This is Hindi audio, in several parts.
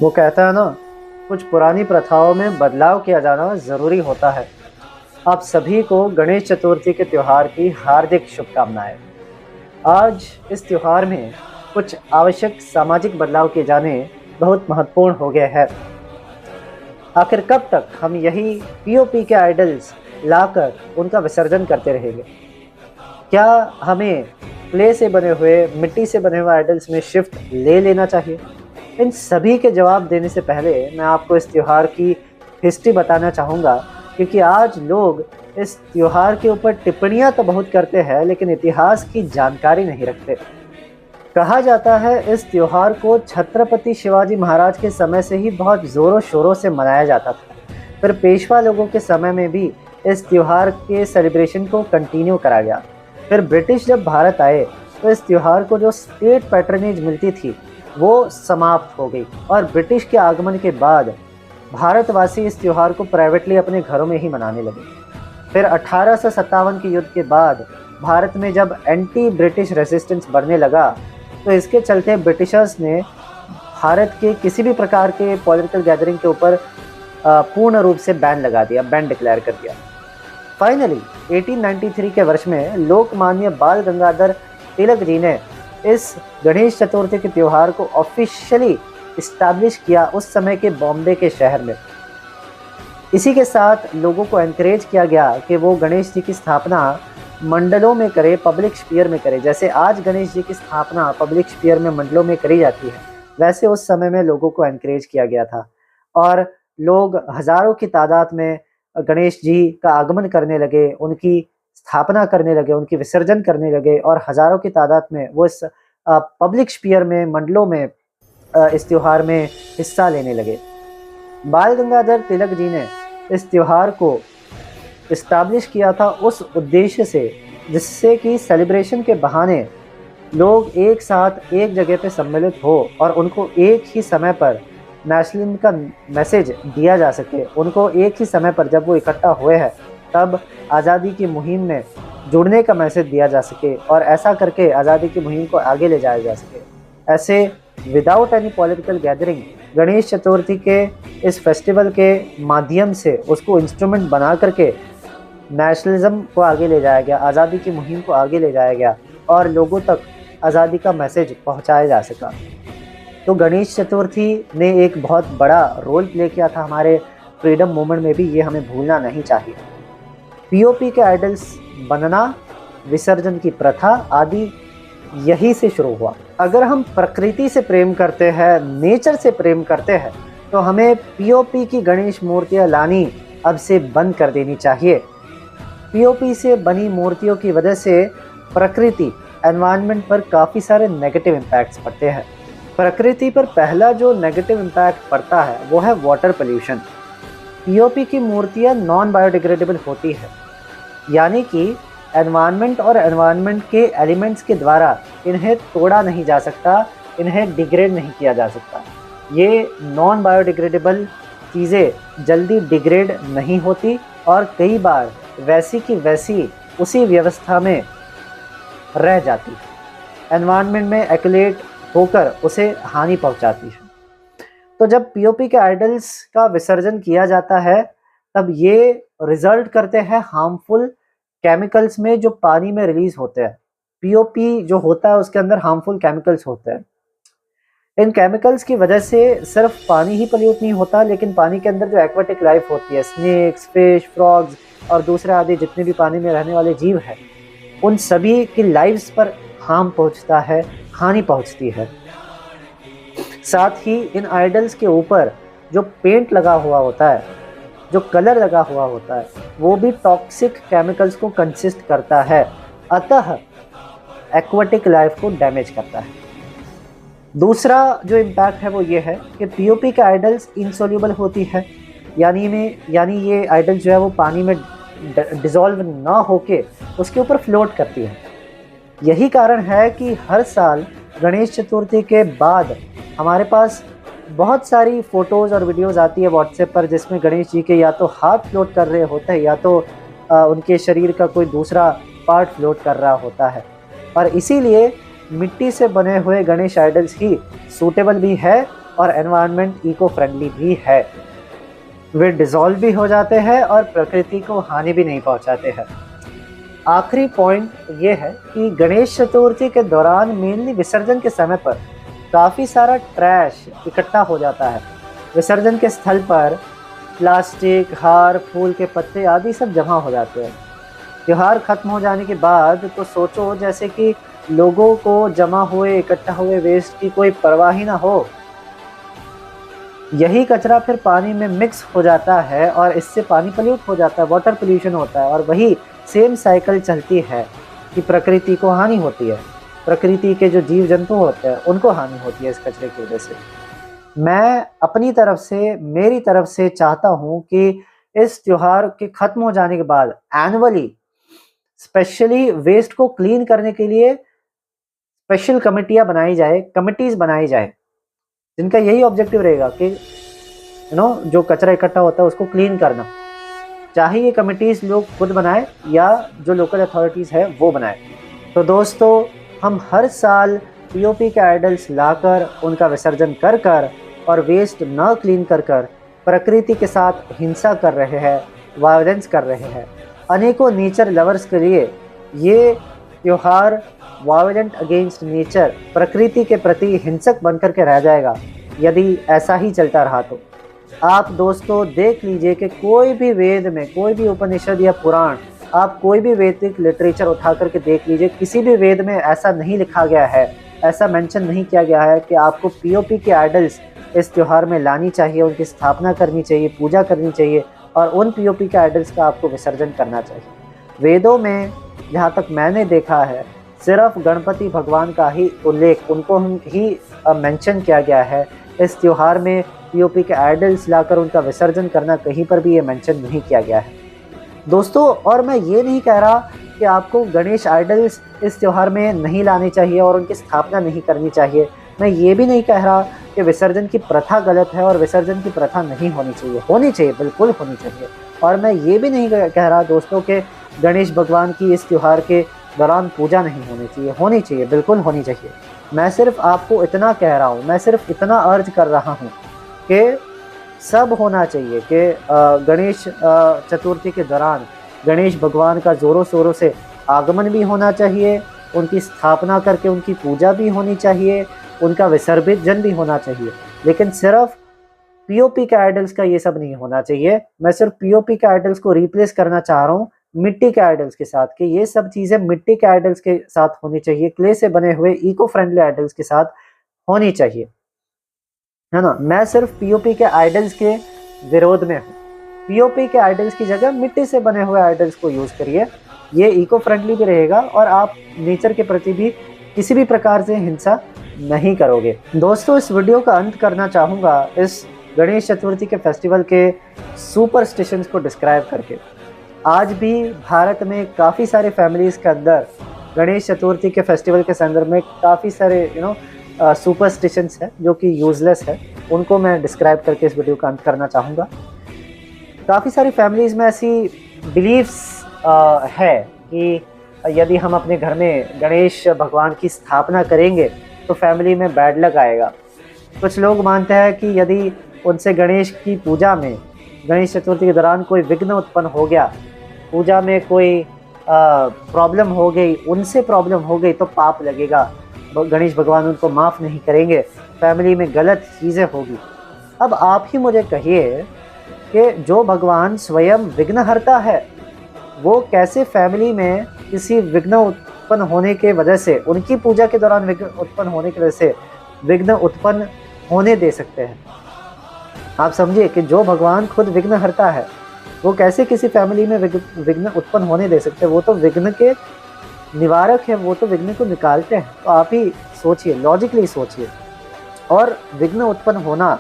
वो कहता है ना, कुछ पुरानी प्रथाओं में बदलाव किया जाना ज़रूरी होता है। आप सभी को गणेश चतुर्थी के त्योहार की हार्दिक शुभकामनाएं। आज इस त्योहार में कुछ आवश्यक सामाजिक बदलाव किए जाने बहुत महत्वपूर्ण हो गए हैं। आखिर कब तक हम यही पीओपी के आइडल्स लाकर उनका विसर्जन करते रहेंगे? क्या हमें क्ले से बने हुए, मिट्टी से बने हुए आइडल्स में शिफ्ट ले लेना चाहिए? इन सभी के जवाब देने से पहले मैं आपको इस त्योहार की हिस्ट्री बताना चाहूँगा, क्योंकि आज लोग इस त्योहार के ऊपर टिप्पणियाँ तो बहुत करते हैं, लेकिन इतिहास की जानकारी नहीं रखते। कहा जाता है इस त्योहार को छत्रपति शिवाजी महाराज के समय से ही बहुत ज़ोरों शोरों से मनाया जाता था। फिर पेशवा लोगों के समय में भी इस त्योहार के सेलिब्रेशन को कंटिन्यू करा गया। फिर ब्रिटिश जब भारत आए तो इस त्योहार को जो स्टेट पैट्रनेज मिलती थी वो समाप्त हो गई, और ब्रिटिश के आगमन के बाद भारतवासी इस त्योहार को प्राइवेटली अपने घरों में ही मनाने लगे। फिर 1857 के युद्ध के बाद भारत में जब एंटी ब्रिटिश रेजिस्टेंस बढ़ने लगा, तो इसके चलते ब्रिटिशर्स ने भारत के किसी भी प्रकार के पॉलिटिकल गैदरिंग के ऊपर पूर्ण रूप से बैन लगा दिया, बैन डिक्लेयर कर दिया। फाइनली 1893 के वर्ष में लोकमान्य बाल गंगाधर तिलक जी ने इस गणेश चतुर्थी के त्योहार को ऑफिशियली इस्टेब्लिश किया उस समय के बॉम्बे के शहर में। इसी के साथ लोगों को एनकरेज किया गया कि वो गणेश जी की स्थापना मंडलों में करे, पब्लिक स्फीयर में करे। जैसे आज गणेश जी की स्थापना पब्लिक स्फीयर में मंडलों में करी जाती है, वैसे उस समय में लोगों को एनकरेज किया गया था, और लोग हजारों की तादाद में गणेश जी का आगमन करने लगे, उनकी स्थापना करने लगे, उनकी विसर्जन करने लगे, और हजारों की तादाद में वो इस पब्लिक स्फीयर में, मंडलों में इस त्योहार में हिस्सा लेने लगे। बाल गंगाधर तिलक जी ने इस त्योहार को इस्टेब्लिश किया था उस उद्देश्य से, जिससे कि सेलिब्रेशन के बहाने लोग एक साथ एक जगह पे सम्मिलित हो और उनको एक ही समय पर नेशनलिज्म का मैसेज दिया जा सके। उनको एक ही समय पर जब वो इकट्ठा हुए हैं तब आज़ादी की मुहिम में जुड़ने का मैसेज दिया जा सके, और ऐसा करके आज़ादी की मुहिम को आगे ले जाया जा सके। ऐसे without any political gathering Ganesh Chaturthi के इस फेस्टिवल के माध्यम से उसको इंस्ट्रूमेंट बना करके नेशनलिज्म को आगे ले जाया गया, आज़ादी की मुहिम को आगे ले जाया गया, और लोगों तक आज़ादी का मैसेज पहुंचाया जा सका। तो गणेश चतुर्थी ने एक बहुत बड़ा रोल प्ले किया था हमारे फ्रीडम मूवमेंट में भी, ये हमें भूलना नहीं चाहिए। पीओपी के आइडल्स बनना, विसर्जन की प्रथा आदि यही से शुरू हुआ। अगर हम प्रकृति से प्रेम करते हैं, नेचर से प्रेम करते हैं, तो हमें पीओपी की गणेश मूर्तियाँ लानी अब से बंद कर देनी चाहिए। पीओपी से बनी मूर्तियों की वजह से प्रकृति, एनवायरनमेंट पर काफ़ी सारे नेगेटिव इम्पैक्ट्स पड़ते हैं। प्रकृति पर पहला जो नेगेटिव इम्पैक्ट पड़ता है वो है वाटर पोल्यूशन। पीओपी की मूर्तियाँ नॉन बायोडिग्रेडेबल होती है, यानी कि एनवायरनमेंट और एनवायरनमेंट के एलिमेंट्स के द्वारा इन्हें तोड़ा नहीं जा सकता, इन्हें डिग्रेड नहीं किया जा सकता। ये नॉन बायोडिग्रेडेबल चीज़ें जल्दी डिग्रेड नहीं होती, और कई बार वैसी की वैसी उसी व्यवस्था में रह जाती है, एनवायरनमेंट में एक्युलेट होकर उसे हानि पहुंचाती है। तो जब पीओपी के आइडल्स का विसर्जन किया जाता है, तब ये रिजल्ट करते हैं हार्मफुल केमिकल्स में जो पानी में रिलीज होते हैं। पीओपी जो होता है उसके अंदर हार्मफुल केमिकल्स होते हैं। इन केमिकल्स की वजह से सिर्फ पानी ही पॉल्यूट नहीं होता, लेकिन पानी के अंदर जो एक्वाटिक लाइफ होती है, स्नेक्स, फिश, फ्रॉग्स और दूसरे आदि जितने भी पानी में रहने वाले जीव हैं, उन सभी की लाइव्स पर हार्म पहुंचता है, हानि पहुंचती है। साथ ही इन आइडल्स के ऊपर जो पेंट लगा हुआ होता है, जो कलर लगा हुआ होता है, वो भी टॉक्सिक केमिकल्स को कंसिस्ट करता है, अतः एक्वाटिक लाइफ को डैमेज करता है। दूसरा जो इम्पैक्ट है वो ये है कि पीओपी के आइडल्स इंसोल्यूबल होती है, यानी ये आइडल जो है वो पानी में डिज़ोल्व ना होके उसके ऊपर फ्लोट करती है। यही कारण है कि हर साल गणेश चतुर्थी के बाद हमारे पास बहुत सारी फ़ोटोज़ और वीडियोज़ आती है व्हाट्सएप पर, जिसमें गणेश जी के या तो हाथ फ्लोट कर रहे होते हैं, या तो उनके शरीर का कोई दूसरा पार्ट फ्लोट कर रहा होता है। और इसीलिए मिट्टी से बने हुए गणेश आइडल्स ही सूटेबल भी है और एनवायरनमेंट इको फ्रेंडली भी है। वे डिसॉल्व भी हो जाते हैं और प्रकृति को हानि भी नहीं पहुंचाते हैं। आखिरी पॉइंट ये है कि गणेश चतुर्थी के दौरान मेनली विसर्जन के समय पर काफ़ी सारा ट्रैश इकट्ठा हो जाता है। विसर्जन के स्थल पर प्लास्टिक, हार, फूल के पत्ते आदि सब जमा हो जाते हैं। त्योहार खत्म हो जाने के बाद तो सोचो जैसे कि लोगों को जमा हुए इकट्ठा हुए वेस्ट की कोई परवाह ही ना हो। यही कचरा फिर पानी में मिक्स हो जाता है और इससे पानी पल्यूट हो जाता है, वाटर पोल्यूशन होता है और वही सेम साइकिल चलती है कि प्रकृति को हानि होती है। प्रकृति के जो जीव जंतु होते हैं उनको हानि होती है इस कचरे की वजह से। मैं अपनी तरफ से, मेरी तरफ से चाहता हूँ कि इस त्योहार के खत्म हो जाने के बाद एनुअली स्पेशली वेस्ट को क्लीन करने के लिए स्पेशल कमिटियाँ बनाई जाए, कमिटीज़ बनाई जाए, जिनका यही ऑब्जेक्टिव रहेगा कि जो कचरा इकट्ठा होता है उसको क्लीन करना। चाहे ये कमिटीज़ लोग खुद बनाए या जो लोकल अथॉरिटीज़ है वो बनाए। तो दोस्तों, हम हर साल पीओपी के आइडल्स लाकर उनका विसर्जन कर कर और वेस्ट न क्लीन कर कर प्रकृति के साथ हिंसा कर रहे हैं, वायलेंस कर रहे हैं। अनेकों नेचर लवर्स के लिए ये त्योहार वायलेंट अगेंस्ट नेचर, प्रकृति के प्रति हिंसक बनकर के रह जाएगा यदि ऐसा ही चलता रहा तो। आप दोस्तों देख लीजिए कि कोई भी वेद में, कोई भी उपनिषद या पुराण, आप कोई भी वैदिक लिटरेचर उठा करके देख लीजिए, किसी भी वेद में ऐसा नहीं लिखा गया है, ऐसा मेंशन नहीं किया गया है कि आपको पीओपी के आइडल्स इस त्योहार में लानी चाहिए, उनकी स्थापना करनी चाहिए, पूजा करनी चाहिए और उन पीओपी के आइडल्स का आपको विसर्जन करना चाहिए। वेदों में जहाँ तक मैंने देखा है सिर्फ गणपति भगवान का ही उल्लेख, उनको ही मेंशन किया गया है। इस त्योहार में पीओपी के आइडल्स लाकर उनका विसर्जन करना कहीं पर भी ये मेंशन नहीं किया गया है दोस्तों। और मैं ये नहीं कह रहा कि आपको गणेश आइडल्स इस त्योहार में नहीं लाने चाहिए और उनकी स्थापना नहीं करनी चाहिए। मैं ये भी नहीं कह रहा कि विसर्जन की प्रथा गलत है और विसर्जन की प्रथा नहीं होनी चाहिए। होनी चाहिए, बिल्कुल होनी चाहिए। और मैं ये भी नहीं कह रहा दोस्तों कि गणेश भगवान की इस त्योहार के दौरान पूजा नहीं होनी चाहिए। होनी चाहिए, बिल्कुल होनी चाहिए। मैं सिर्फ आपको इतना कह रहा हूँ, मैं सिर्फ इतना अर्ज कर रहा हूँ कि सब होना चाहिए कि गणेश चतुर्थी के दौरान गणेश भगवान का ज़ोरों शोरों से आगमन भी होना चाहिए, उनकी स्थापना करके उनकी पूजा भी होनी चाहिए, उनका विसर्जन भी होना चाहिए। लेकिन सिर्फ पीओपी के आइडल्स का ये सब नहीं होना चाहिए। मैं सिर्फ पीओपी के आइडल्स को रिप्लेस करना चाह रहा हूँ मिट्टी के आइडल्स के साथ, कि ये सब चीज़ें मिट्टी के आइडल्स के साथ होनी चाहिए, क्ले से बने हुए इको फ्रेंडली आइडल्स के साथ होनी चाहिए, है ना। मैं सिर्फ पीओपी के आइडल्स के विरोध में हूँ। पीओपी के आइडल्स की जगह मिट्टी से बने हुए आइडल्स को यूज़ करिए, ये इको फ्रेंडली भी रहेगा और आप नेचर के प्रति भी किसी भी प्रकार से हिंसा नहीं करोगे। दोस्तों, इस वीडियो का अंत करना चाहूँगा इस गणेश चतुर्थी के फेस्टिवल के सुपरस्टिशंस को डिस्क्राइब करके। आज भी भारत में काफ़ी सारे फैमिलीज़ के अंदर गणेश चतुर्थी के फेस्टिवल के संदर्भ में काफ़ी सारे सुपरस्टिशंस है जो कि यूजलेस है, उनको मैं डिस्क्राइब करके इस वीडियो का अंत करना चाहूँगा। काफ़ी सारी फैमिलीज़ में ऐसी बिलीव्स है कि यदि हम अपने घर में गणेश भगवान की स्थापना करेंगे तो फैमिली में बैड लक आएगा। कुछ लोग मानते हैं कि यदि उनसे गणेश की पूजा में, गणेश चतुर्थी के दौरान कोई विघ्न उत्पन्न हो गया, पूजा में कोई प्रॉब्लम हो गई, उनसे प्रॉब्लम हो गई तो पाप लगेगा, गणेश भगवान उनको माफ़ नहीं करेंगे, फैमिली में गलत चीज़ें होगी। अब आप ही मुझे कहिए कि जो भगवान स्वयं विघ्नहर्ता है वो कैसे फैमिली में किसी विघ्न उत्पन्न होने के वजह से, उनकी पूजा के दौरान विघ्न उत्पन्न होने की वजह से विघ्न उत्पन्न होने दे सकते हैं। आप समझिए कि जो भगवान खुद विघ्नहर्ता है वो कैसे किसी फैमिली में विघ्न उत्पन्न होने दे सकते हैं। वो तो विघ्न के निवारक है, वो तो विघ्न को निकालते हैं। तो आप ही सोचिए, लॉजिकली सोचिए। और विघ्न उत्पन्न होना,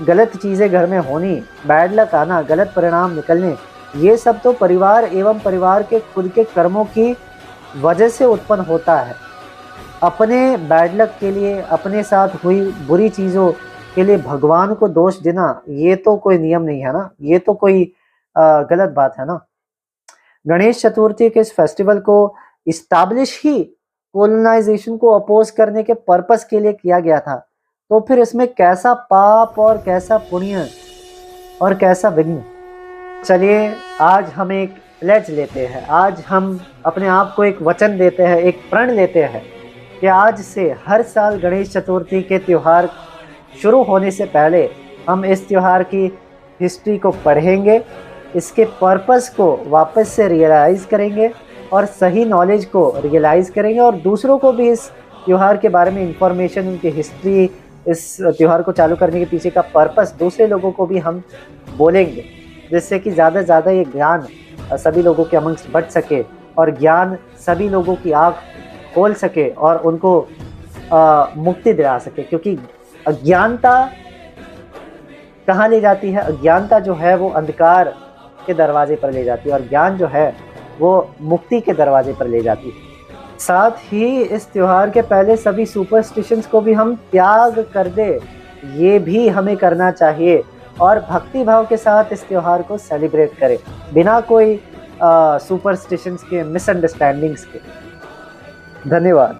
गलत चीज़ें घर में होनी, बैड लक आना, गलत परिणाम निकलने, ये सब तो परिवार एवं परिवार के खुद के कर्मों की वजह से उत्पन्न होता है। अपने बैड लक के लिए, अपने साथ हुई बुरी चीज़ों के लिए भगवान को दोष देना, ये तो कोई नियम नहीं है ना, ये तो कोई गलत बात है ना। गणेश चतुर्थी के इस फेस्टिवल को इस्टाब्लिश ही कोलोनाइजेशन को अपोज करने के पर्पस के लिए किया गया था। तो फिर इसमें कैसा पाप और कैसा पुण्य और कैसा विघ्न। चलिए आज हम एक प्लेज लेते हैं, आज हम अपने आप को एक वचन देते हैं, एक प्रण लेते हैं कि आज से हर साल गणेश चतुर्थी के त्यौहार शुरू होने से पहले हम इस त्यौहार की हिस्ट्री को पढ़ेंगे, इसके पर्पस को वापस से रियलाइज़ करेंगे और सही नॉलेज को रियलाइज़ करेंगे और दूसरों को भी इस त्यौहार के बारे में इंफॉर्मेशन, उनकी हिस्ट्री, इस त्यौहार को चालू करने के पीछे का पर्पस दूसरे लोगों को भी हम बोलेंगे, जिससे कि ज़्यादा से ज़्यादा ये ज्ञान सभी लोगों के अमंग्स बढ़ सके और ज्ञान सभी लोगों की आँख खोल सके और उनको मुक्ति दिला सके। क्योंकि अज्ञानता कहाँ ले जाती है? अज्ञानता जो है वो अंधकार के दरवाजे पर ले जाती है और ज्ञान जो है वो मुक्ति के दरवाजे पर ले जाती है। साथ ही इस त्यौहार के पहले सभी सुपरस्टिशंस को भी हम त्याग कर दे, ये भी हमें करना चाहिए और भक्ति भाव के साथ इस त्यौहार को सेलिब्रेट करें बिना कोई सुपरस्टिशंस के, मिसअंडरस्टैंडिंग्स के। धन्यवाद।